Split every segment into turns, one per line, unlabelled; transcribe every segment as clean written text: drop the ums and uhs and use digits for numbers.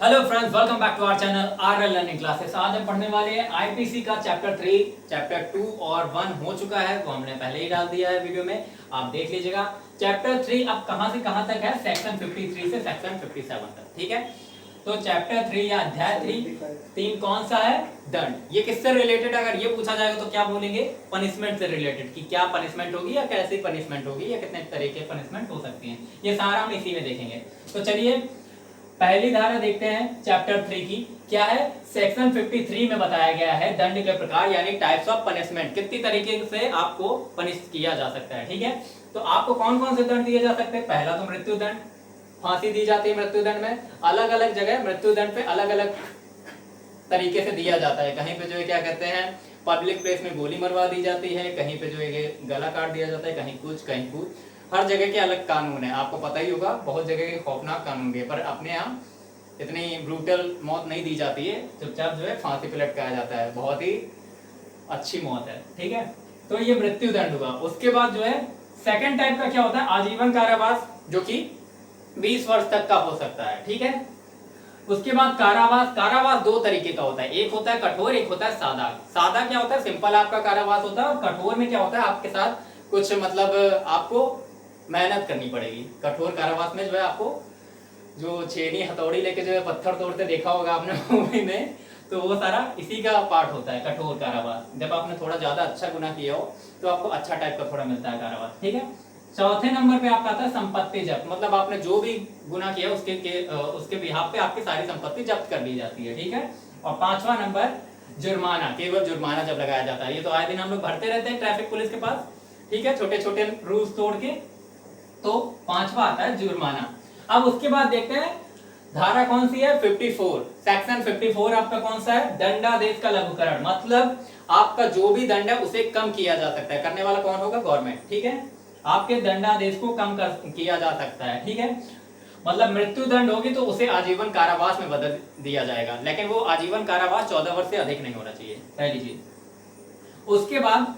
Hello friends, welcome back to our channel RL learning classes. आज हम पढ़ने वाले हैं आईपीसी का चैप्टर 3, चैप्टर 2 और 1 हो चुका है, वो हमने पहले ही डाल दिया है वीडियो में, आप देख लीजिएगा। चैप्टर 3 अब कहां से कहां तक है? सेक्शन 53 से सेक्शन 57 तक, ठीक है। तो चैप्टर 3 या अध्याय 3 कौन सा है? दंड। ये किससे रिलेटेड? अगर ये पूछा जाएगा तो क्या बोलेंगे? पनिशमेंट से रिलेटेड, कि क्या पनिशमेंट होगी या कैसी पनिशमेंट होगी या कितने तरह के पनिशमेंट हो सकती है, ये सारा हम इसी में देखेंगे। तो चलिए पहली धारा देखते हैं चैप्टर 3 की। क्या है? सेक्शन 53 में बताया गया है दंड के प्रकार यानी टाइप्स ऑफ पनिशमेंट, कितनी तरीके से आपको पनिश किया जा सकता है, ठीक है। तो आपको कौन कौन से दंड दिए जा सकते हैं? पहला तो मृत्यु दंड, फांसी दी जाती है मृत्यु दंड में। अलग अलग जगह मृत्यु दंड पे अलग अलग तरीके से दिया जाता है। कहीं पे जो है क्या कहते हैं, पब्लिक प्लेस में गोली मरवा दी जाती है, कहीं पे जो है गला काट दिया जाता है, कहीं कुछ। हर जगह के अलग कानून है, आपको पता ही होगा, बहुत जगह के खौफनाक कानून भी है, पर अपने यहाँ इतनी ब्रूटल मौत नहीं दी जाती है, चुपचाप जो है फांसी पे लटकाया जाता है, बहुत ही अच्छी मौत है, ठीक है। तो ये मृत्यु दंड हुआ। उसके बाद जो है सेकंड टाइप का क्या होता है? आजीवन कारावास, जो कि 20 वर्ष तक का हो सकता है, ठीक है। उसके बाद कारावास। कारावास दो तरीके का होता है, एक होता है कठोर, एक होता है सादा। सादा क्या होता है? सिंपल आपका कारावास होता है। और कठोर में क्या होता है? आपके साथ कुछ मतलब आपको मेहनत करनी पड़ेगी। कठोर कारावास में जो है आपको जो छेनी हथौड़ी लेके जो है पत्थर तोड़ते देखा होगा आपने मूवी में, तो वो सारा इसी का पार्ट होता है कठोर कारावास। जब आपने थोड़ा ज्यादा अच्छा गुनाह किया हो तो आपको अच्छा टाइप का थोड़ा मिलता है कारावास, ठीक है। चौथे नंबर पे आपका आता है संपत्ति जब्त, मतलब आपने जो भी गुनाह किया उसके बिहाफ पे आपकी सारी संपत्ति जब्त कर ली जाती है, ठीक है। और पांचवा नंबर जुर्माना, केवल जुर्माना जब लगाया जाता है। ये तो आए दिन हम लोग भरते रहते हैं ट्रैफिक पुलिस के पास, ठीक है, छोटे छोटे रूल्स तोड़ के। तो पांचवा आता है जुर्माना। अब उसके बाद देखते हैं धारा कौन सी है? 54, सेक्शन 54 आपका कौन सा है? दंडादेश का लघुकरण, मतलब आपका जो भी दंड है उसे कम किया जा सकता है। करने वाला कौन होगा? गवर्नमेंट, ठीक है। आपके दंडादेश को कम किया जा सकता है, ठीक है। मतलब मृत्यु दंड होगी तो उसे आजीवन कारावास में बदल दिया जाएगा, लेकिन वो आजीवन कारावास 14 वर्ष से अधिक नहीं होना चाहिए, पहली चीज। उसके बाद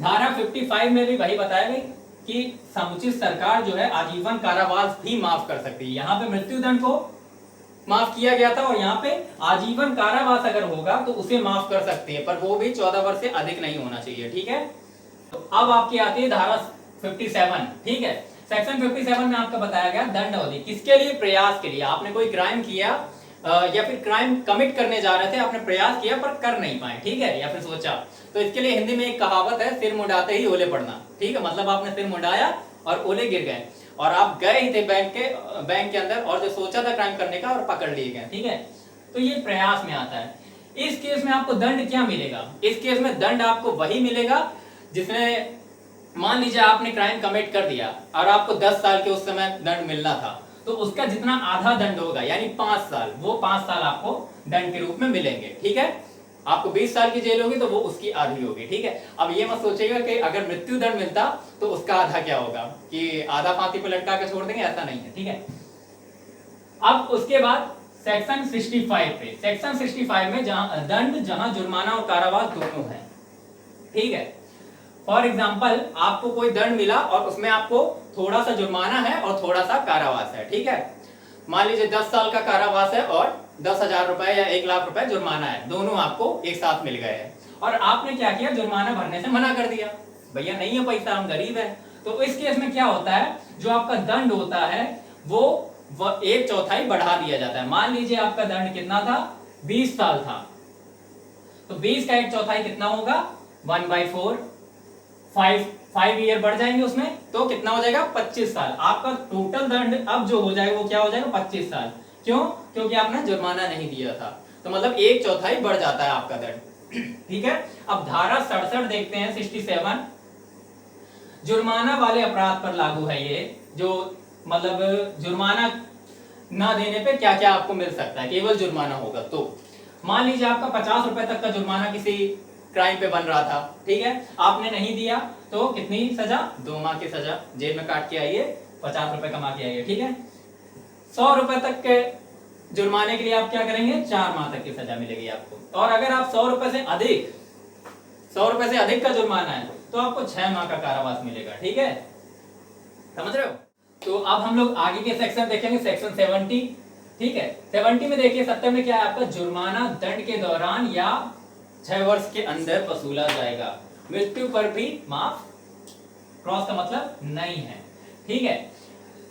धारा 55 में भी वही बताया गई कि समुचित सरकार जो है आजीवन कारावास भी माफ कर सकती है। यहाँ पे मृत्यु दंड को माफ किया गया था और यहाँ पे आजीवन कारावास अगर होगा तो उसे माफ कर सकती है, पर वो भी 14 वर्ष से अधिक नहीं होना चाहिए, ठीक है। तो अब आपकी आती है धारा 57, ठीक है। सेक्शन 57 में आपका बताया गया दंड अवधि किसके लिए? प्रयास के लिए। आपने कोई क्राइम किया या फिर क्राइम कमिट करने जा रहे थे, आपने प्रयास किया पर कर नहीं पाए, ठीक है, या फिर सोचा, तो इसके लिए हिंदी में एक कहावत है, सिर मुंडाते ही ओले पड़ना, ठीक है। मतलब आपने सिर मुंडाया और ओले गिर गए, और आप गए ही थे बैंक के अंदर और जो सोचा था क्राइम करने का और पकड़ लिए गए, ठीक है। तो ये प्रयास में आता है। इस केस में आपको दंड क्या मिलेगा? इस केस में दंड आपको वही मिलेगा जिसमें, मान लीजिए आपने क्राइम कमिट कर दिया और आपको 10 साल के उस समय दंड मिलना था, तो उसका जितना आधा दंड होगा यानी 5 साल, वो 5 साल आपको दंड के रूप में मिलेंगे, ठीक है। आपको 20 साल की जेल होगी तो वो उसकी आधी होगी, ठीक है। अब ये मत सोचिएगा कि अगर मृत्यु दंड मिलता तो उसका आधा क्या होगा, कि आधा फांसी पे लटका के छोड़ देंगे, ऐसा नहीं है, ठीक है। अब उसके बाद सेक्शन 65 पे, सेक्शन 65 में जहां जुर्माना और कारावास दोनों है, ठीक है। फॉर एग्जाम्पल आपको कोई दंड मिला और उसमें आपको थोड़ा सा जुर्माना है और थोड़ा सा कारावास है, ठीक है। मान लीजिए 10 साल का कारावास है और 10,000 रुपए या 1 लाख रुपए जुर्माना है, दोनों आपको एक साथ मिल गए हैं, और आपने क्या किया? जुर्माना भरने से मना कर दिया, भैया नहीं है पैसा, हम गरीब है। तो इस केस में क्या होता है? जो आपका दंड होता है वो 1/4 बढ़ा दिया जाता है। मान लीजिए आपका दंड कितना था? 20 साल था, तो 20 का 1/4 कितना होगा? 1/4, 5 ईयर बढ़ जाएंगे उसमें, तो कितना हो जाएगा? 25 साल। आपका टोटल दंड अब जो हो जाएगा वो क्या हो जाएगा? 25 साल। क्यों? क्योंकि आपने जुर्माना नहीं दिया था, तो मतलब 1/4 बढ़ जाता है आपका दंड, ठीक है। अब धारा 67 देखते हैं, 67 जुर्माना वाले अपराध पर लागू है ये, जो मतलब जुर्माना ना देने पे क्या क्या आपको मिल सकता है, केवल जुर्माना होगा तो। मान लीजिए आपका 50 रुपए तक का जुर्माना किसी क्राइम पे बन रहा था, ठीक है, आपने नहीं दिया तो कितनी सजा? 2 माह की सजा, जेल में काट के आइए, 50 रुपए कमा के आइए, ठीक है। 100 रुपए तक के जुर्माने के लिए आप क्या करेंगे? 4 माह तक की सजा मिलेगी आपको। और अगर आप 100 रुपए से अधिक का जुर्माना है तो आपको 6 माह का कारावास मिलेगा, ठीक है, समझ रहे हो। तो अब हम लोग आगे के सेक्शन देखेंगे, सेक्शन 70 ठीक है। 70 में देखिए, 70 में क्या है आपका, जुर्माना दंड के दौरान या 6 वर्ष के अंदर वसूला जाएगा, मृत्यु पर भी माफ, क्रॉस का मतलब नहीं है। ठीक है,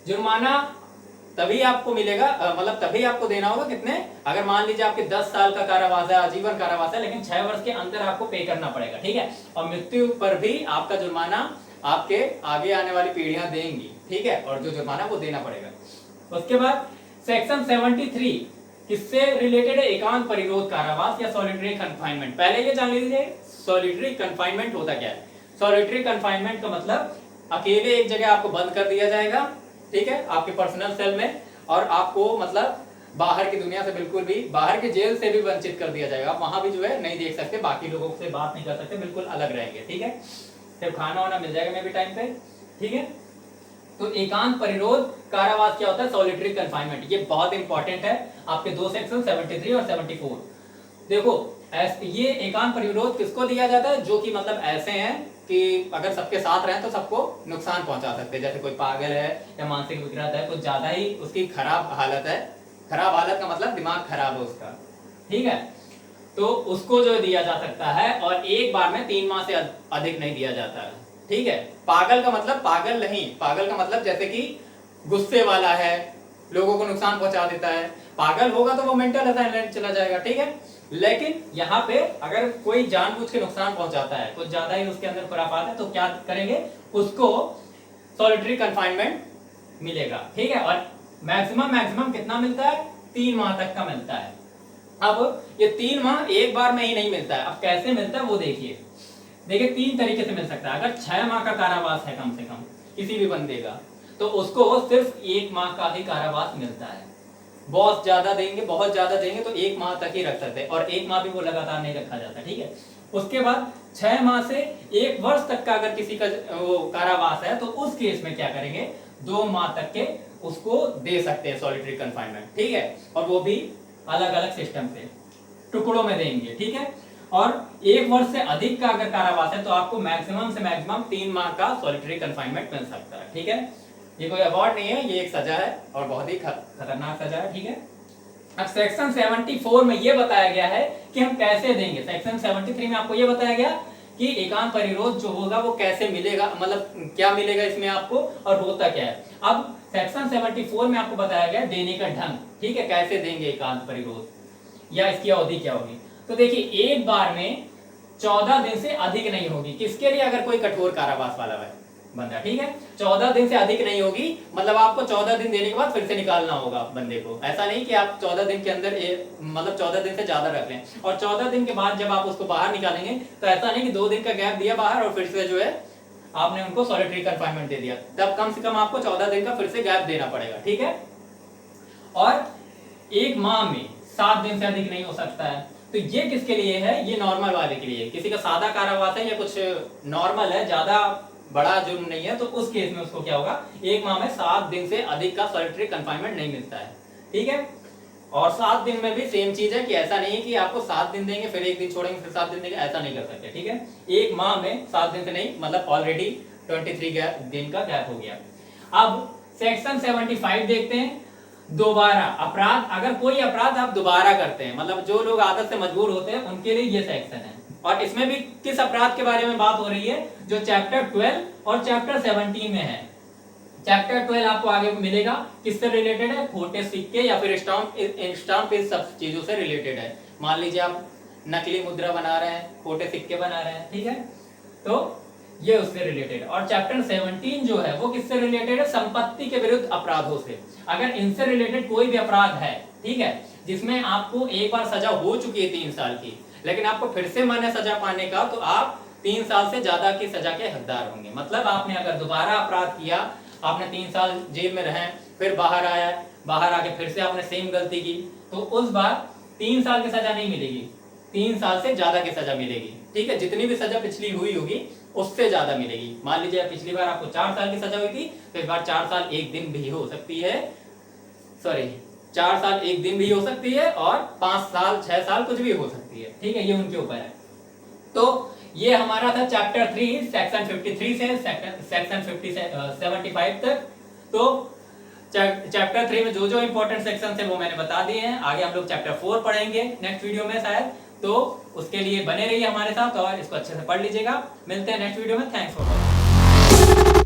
जुर्माना तभी आपको मिलेगा, मतलब तभी आपको देना होगा कितने, अगर मान लीजिए आपके 10 साल का कारावास है, आजीवन कारावास है, लेकिन 6 वर्ष के अंदर आपको पे करना पड़ेगा। ठीक है, और मृत्यु पर भी आपका जुर्माना आपके आगे आने वाली पीढ़ियां देंगी। ठीक है, और जो जुर्माना वो देना पड़ेगा। उसके बाद सेक्शन 73 किससे रिलेटेड है, एकांत परिरोध कारावास या सॉलिटरी कन्फाइनमेंट। पहले ये जान लीजिए सॉलिटरी कन्फाइनमेंट होता क्या है। सॉलिटरी कन्फाइनमेंट का मतलब अकेले एक जगह आपको बंद कर दिया जाएगा, ठीक है, आपके पर्सनल सेल में, और आपको मतलब बाहर की दुनिया से बिल्कुल भी, बाहर के जेल से भी वंचित कर दिया जाएगा। आप वहां भी जो है नहीं देख सकते, बाकी लोगों से बात नहीं कर सकते, बिल्कुल अलग रहेंगे। ठीक है, सिर्फ खाना वाना मिल जाएगा मे भी टाइम पे। ठीक है, तो एकांत परिरोध कारावास क्या होता है, सॉलिटरी कन्फाइनमेंट, ये बहुत इंपॉर्टेंट है आपके दो सेक्शन 73 और 74। देखो ये एकांत परिरोध किसको दिया जाता है, जो कि मतलब ऐसे हैं कि अगर सबके साथ रहें तो सबको नुकसान पहुंचा सकते हैं, जैसे कोई पागल है या मानसिक विकृत है, कुछ ज्यादा ही उसकी खराब हालत है, खराब हालत का मतलब दिमाग खराब है उसका। ठीक है, तो उसको जो दिया जा सकता है, और एक बार में 3 माह से अधिक नहीं दिया जाता है। ठीक है, पागल का मतलब पागल नहीं, पागल का मतलब जैसे कि गुस्से वाला है, लोगों को नुकसान पहुंचा देता है, पागल होगा तो वो मेंटल असाइलमेंट चला जाएगा। ठीक है, लेकिन यहाँ पे अगर कोई जानबूझ के नुकसान पहुंचाता है, कुछ ज्यादा ही उसके अंदर खुराफात है, तो क्या करेंगे, उसको सॉलिटरी कन्फाइनमेंट मिलेगा। ठीक है, और मैक्सिमम कितना मिलता है, 3 माह तक का मिलता है। अब ये 3 माह एक बार में ही नहीं मिलता है, अब कैसे मिलता है वो देखिए। 3 तरीके से मिल सकता है। अगर 6 माह का कारावास है कम से कम किसी भी बंदे का, तो उसको सिर्फ 1 माह का ही कारावास मिलता है। बहुत ज्यादा देंगे, बहुत ज्यादा देंगे तो 1 माह तक ही रख सकते हैं, और 1 माह भी वो लगातार नहीं रखा जाता। ठीक है, उसके बाद 6 माह से 1 वर्ष तक का अगर किसी का वो कारावास है, तो उस केस में क्या करेंगे, 2 माह तक के उसको दे सकते हैं सॉलिटरी कन्फाइनमेंट। ठीक है, और वो भी अलग अलग सिस्टम से टुकड़ों में देंगे। ठीक है, और 1 वर्ष से अधिक का अगर कारावास है, तो आपको मैक्सिमम से मैक्सिमम 3 माह का सॉलिटरी कन्फाइनमेंट मिल सकता है। ठीक है, ये कोई अवार्ड नहीं है, ये एक सजा है, और बहुत ही खतरनाक सजा है। ठीक है, अब सेक्शन 74 में ये बताया गया है कि हम कैसे देंगे। सेक्शन 73 में आपको ये बताया गया कि एकांत परिरोध जो होगा वो कैसे मिलेगा, मतलब क्या मिलेगा इसमें आपको, और होता क्या है। अब सेक्शन 74 में आपको बताया गया देने का ढंग। ठीक है, कैसे देंगे एकांत परिरोध या इसकी अवधि क्या होगी। तो देखिए, एक बार में 14 दिन से अधिक नहीं होगी, किसके लिए, अगर कोई कठोर कारावास वाला है बंदा। ठीक है, 14 दिन से अधिक नहीं होगी, मतलब आपको 14 दिन देने के बाद फिर से निकालना होगा बंदे को। ऐसा नहीं कि आप 14 दिन के अंदर मतलब 14 दिन से ज्यादा रख लें, और 14 दिन के बाद जब आप उसको बाहर निकालेंगे, तो ऐसा नहीं कि 2 दिन का गैप दिया बाहर और फिर से जो है आपने उनको सॉलिटरी कन्फाइनमेंट दे दिया, तब कम से कम आपको 14 दिन का फिर से गैप देना पड़ेगा। ठीक है, और 1 माह में 7 दिन से अधिक नहीं हो सकता है। तो ये किसके लिए है, ये नॉर्मल वाले के लिए। किसी का सादा कारावास है या कुछ नॉर्मल है, ज्यादा बड़ा जुर्म नहीं है, तो उस केस में उसको क्या होगा, 1 माह में 7 दिन से अधिक का सॉलिटरी कन्फाइनमेंट नहीं मिलता है। ठीक है, और 7 दिन में भी सेम चीज है कि ऐसा नहीं है कि आपको 7 दिन देंगे फिर 1 दिन छोड़ेंगे फिर 7 दिन देंगे, ऐसा नहीं कर सकते। ठीक है, 1 माह में 7 दिन से नहीं, मतलब ऑलरेडी 23 दिन का गैप हो गया। अब सेक्शन 75 देखते हैं, दोबारा अपराध, अगर कोई अपराध आप दोबारा करते हैं, मतलब जो लोग आदत से मजबूर होते हैं उनके लिए ये सेक्शन है। और इसमें भी किस अपराध के बारे में बात हो रही है, जो चैप्टर 12 और चैप्टर 17 में है। चैप्टर 12 आपको आगे मिलेगा, किससे रिलेटेड है, खोटे सिक्के या फिर स्टाम्प इस सब चीजों से रिलेटेड है। मान लीजिए आप नकली मुद्रा बना रहे हैं, खोटे सिक्के बना रहे हैं, ठीक है, तो ये उससे रिलेटेड। और चैप्टर 17 जो है वो किससे रिलेटेड है, संपत्ति के विरुद्ध अपराधों से। अगर इनसे रिलेटेड कोई भी अपराध है, ठीक है, जिसमें आपको एक बार सजा हो चुकी है 3 साल की, लेकिन आपको फिर से मन है सजा पाने का, तो आप 3 साल से ज्यादा की सजा के हकदार होंगे। मतलब आपने अगर दोबारा अपराध किया, आपने 3 साल जेल में रहे, फिर बाहर आया, बाहर आके फिर से आपने सेम गलती की, तो उस बार 3 साल की सजा नहीं मिलेगी, 3 साल से ज्यादा की सजा मिलेगी। ठीक है, जितनी भी सजा पिछली हुई होगी उससे ज्यादा मिलेगी। मान लीजिए पिछली बार आपको 4 साल की सजा हुई थी, तो इस बार 4 साल 1 दिन भी हो सकती है, सॉरी 4 साल 1 दिन भी हो सकती है, और 5 साल 6 साल कुछ भी हो सकती है। ठीक है, ये उनके ऊपर है। तो ये हमारा था चैप्टर 3 सेक्शन 53 से सेक्शन 75 तक। तो चैप्टर 3 में जो जो इंपॉर्टेंट सेक्शन है वो मैंने बता दिए हैं। आगे हम लोग चैप्टर 4 पढ़ेंगे नेक्स्ट वीडियो में शायद, तो उसके लिए बने रहिए हमारे साथ और इसको अच्छे से पढ़ लीजिएगा। मिलते हैं नेक्स्ट वीडियो में। Thanks for watching.